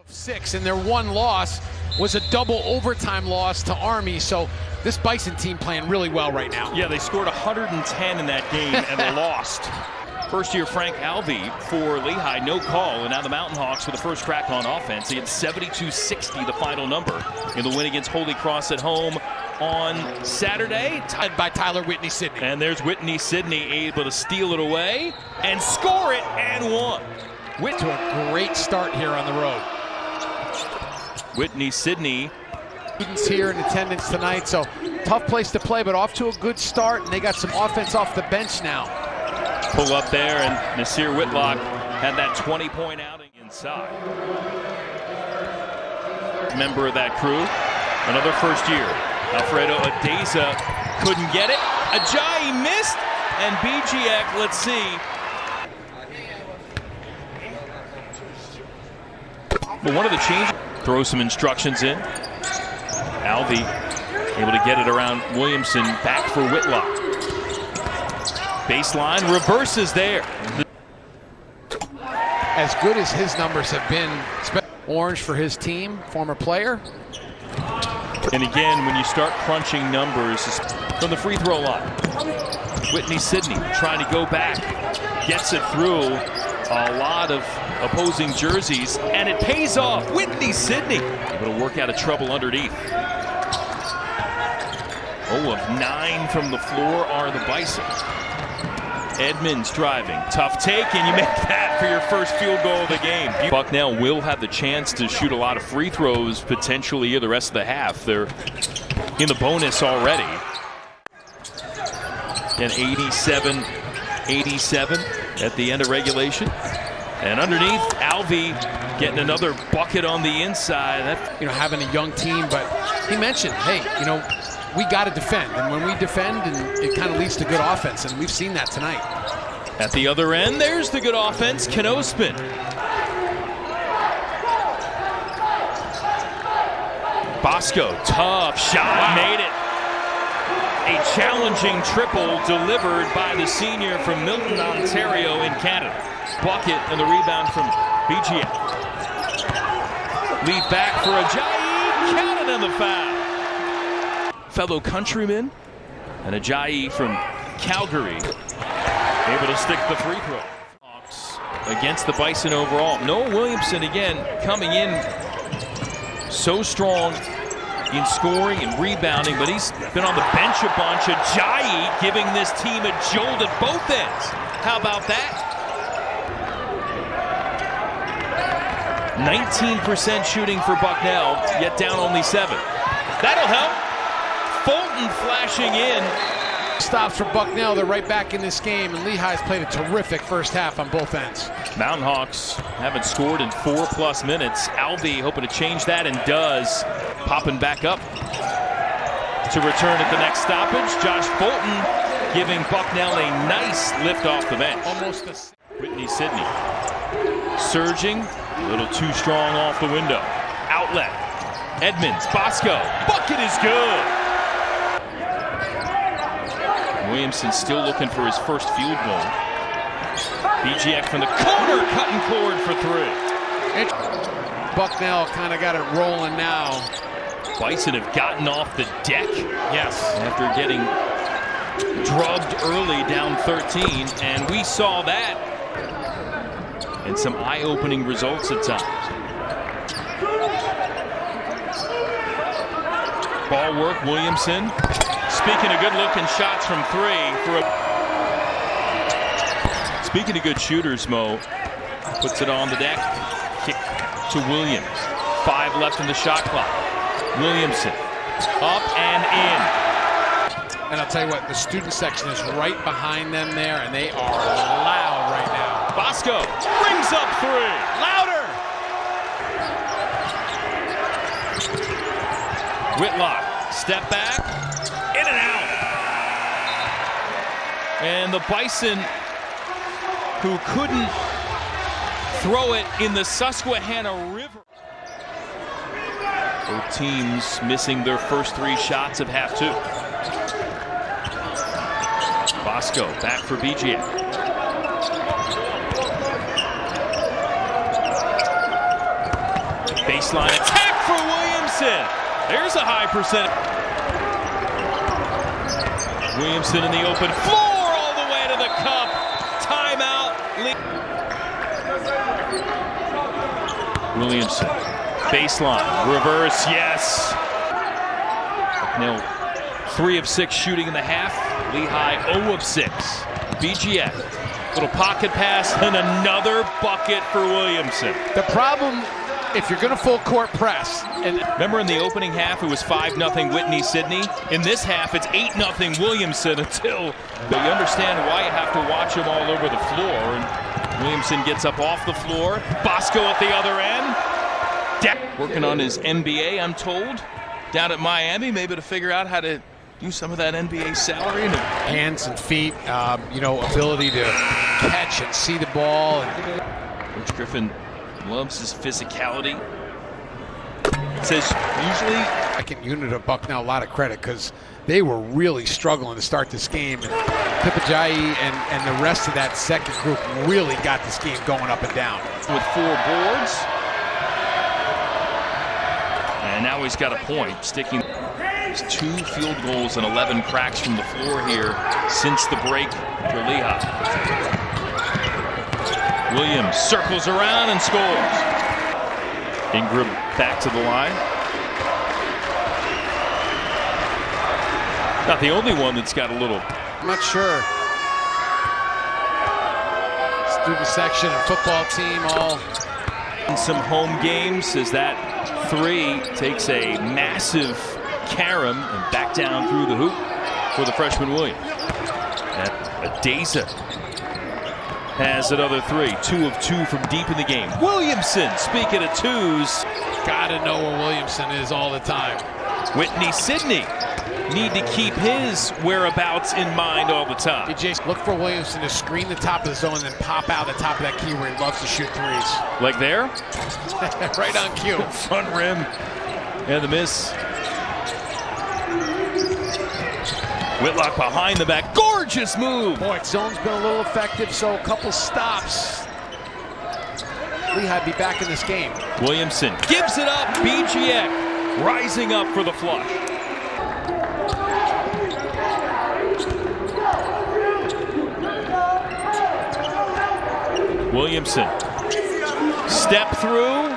6, and their one loss was a double overtime loss to Army. So this Bison team playing really well right now. Yeah, they scored 110 in that game and lost. First year Frank Alvey for Lehigh, no call, and now the Mountain Hawks with the first crack on offense. He had 72-60, the final number, in the win against Holy Cross at home on Saturday. Tied by Tyler Whitney Sidney. And there's Whitney Sidney able to steal it away and score it and one. To a great start here on the road. Whitney Sidney. Students here in attendance tonight, so tough place to play, but off to a good start, and they got some offense off the bench now. Pull up there, and Nasir Whitlock had that 20-point outing inside. Member of that crew, another first year. Alfredo Adeza couldn't get it. Ajayi missed, and BGX, let's see. But one of the changes, throw some instructions in. Alvey able to get it around Williamson, back for Whitlock. Baseline, reverses there. As good as his numbers have been, orange for his team, former player. And again, when you start crunching numbers from the free throw line, Whitney Sidney trying to go back, gets it through a lot of opposing jerseys, and it pays off. Whitney Sidney able to work out of trouble underneath. 0 of 9 from the floor are the Bison. Edmonds driving, tough take, and you make that for your first field goal of the game. Bucknell will have the chance to shoot a lot of free throws potentially here the rest of the half. They're in the bonus already. And 87-87 at the end of regulation. And underneath, Alvey getting another bucket on the inside. Having a young team, but he mentioned, hey, we got to defend, and when we defend, and it kind of leads to good offense, and we've seen that tonight. At the other end, there's the good offense, Knospin. Bosco, tough shot, made it. A challenging triple delivered by the senior from Milton, Ontario in Canada. Bucket and the rebound from BGA. Lead back for Ajayi, counted on the foul. Fellow countryman, and Ajayi from Calgary able to stick the free throw. Hawks against the Bison overall. Noah Williamson again coming in so strong in scoring and rebounding, but he's been on the bench a bunch. Ajayi giving this team a jolt at both ends. How about that? 19% shooting for Bucknell, yet down only 7. That'll help. Fulton flashing in. Stops for Bucknell. They're right back in this game, and Lehigh's played a terrific first half on both ends. Mountain Hawks haven't scored in 4+ minutes. Alvey hoping to change that, and does. Popping back up to return at the next stoppage. Josh Fulton giving Bucknell a nice lift off the bench. Whitney Sidney surging, a little too strong off the window. Outlet. Edmonds, Bosco, bucket is good. Williamson still looking for his first field goal. BGX from the corner, cutting cord for 3. Bucknell kind of got it rolling now. Bison have gotten off the deck. Yes. After getting drugged early down 13, and we saw that. And some eye-opening results at times. Ball work, Williamson. Speaking of good-looking shots from 3. Speaking of good shooters, Mo puts it on the deck. Kick to Williams. 5 left in the shot clock. Williamson up and in. And I'll tell you what, the student section is right behind them there, and they are loud right now. Bosco brings up 3. Louder! Whitlock, step back, in and out. And the Bison, who couldn't throw it in the Susquehanna River. Both teams missing their first 3 shots of half 2. Bosco back for BGA. Baseline attack for Williamson. There's a high percentage. Williamson in the open floor all the way to the cup. Timeout. Williamson. Baseline. Reverse. Yes. Bucknell 3 of 6 shooting in the half. Lehigh 0 of 6. BGF. Little pocket pass and another bucket for Williamson. The problem, if you're going to full court press. And remember in the opening half, it was 5-0 Whitney Sidney. In this half, it's 8-0 Williamson until you understand why you have to watch him all over the floor. And Williamson gets up off the floor. Bosco at the other end. Working on his NBA, I'm told, down at Miami, maybe to figure out how to use some of that NBA salary. Hands and feet, ability to catch and see the ball. Coach Griffin loves his physicality. Says usually Second unit of Bucknell a lot of credit because they were really struggling to start this game. And Pipajayi and the rest of that second group really got this game going up and down. With 4 boards. And now he's got a point, sticking 2 field goals and 11 cracks from the floor here since the break for Lehigh. Williams circles around and scores. Ingram back to the line. Not the only one that's got a little. I'm not sure. Student section and football team all. In some home games as that 3 takes a massive carom and back down through the hoop for the freshman Williams. Adeza has another 3, 2 of 2 from deep in the game. Williamson, speaking of 2s. Gotta know where Williamson is all the time. Whitney Sidney need to keep his whereabouts in mind all the time. DJ, look for Williamson to screen the top of the zone and then pop out the top of that key where he loves to shoot 3s. Like there? Right on cue. Front rim and the miss. Whitlock behind the back. Gorgeous move. Boy, zone's been a little effective, so a couple stops. Lehigh be back in this game. Williamson gives it up. BGF rising up for the flush. Williamson, step through,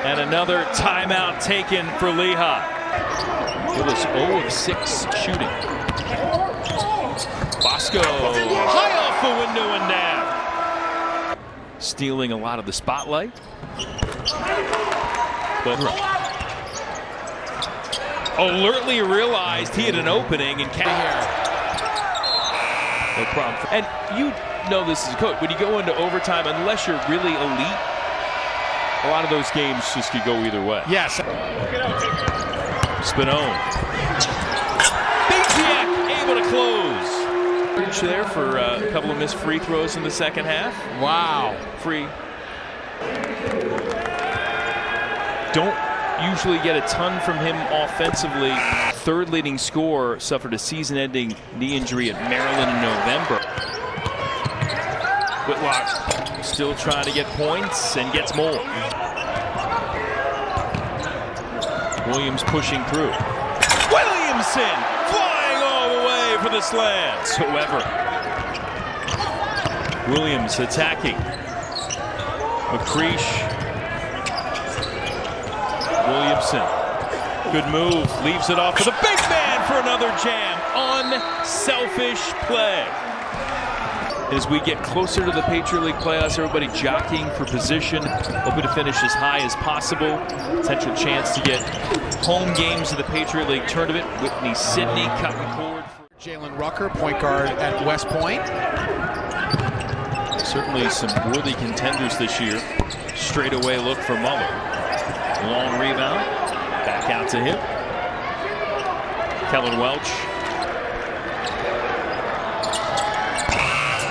and another timeout taken for Lehigh. It was 0 of 6 shooting. Bosco, high off the window and down. Stealing a lot of the spotlight. But alertly realized he had an opening and no problem. And you know this as a coach, when you go into overtime, unless you're really elite, a lot of those games just could go either way. Yes. Spinone. BGF able to close. There for a couple of missed free throws in the second half. Wow. Free. Don't usually get a ton from him offensively. Third leading scorer suffered a season-ending knee injury at Maryland in November. Whitlock still trying to get points and gets more. Williams pushing through. Williamson flying all the way for the slam. However, Williams attacking. McCreesh. Williamson. Good move. Leaves it off to the big man for another jam. Unselfish play. As we get closer to the Patriot League playoffs, everybody jockeying for position, hoping to finish as high as possible. Potential chance to get home games of the Patriot League tournament. Whitney Sidney cutting forward. Jalen Rucker, point guard at West Point. Certainly some worthy contenders this year. Straightaway look for Muller. Long rebound. Back out to him. Kellen Welch.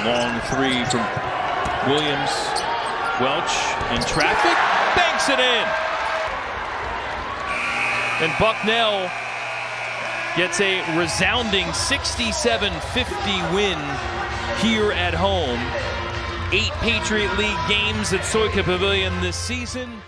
Long 3 from Williams. Welch in traffic. Banks it in. And Bucknell gets a resounding 67-50 win here at home. 8 Patriot League games at Soika Pavilion this season.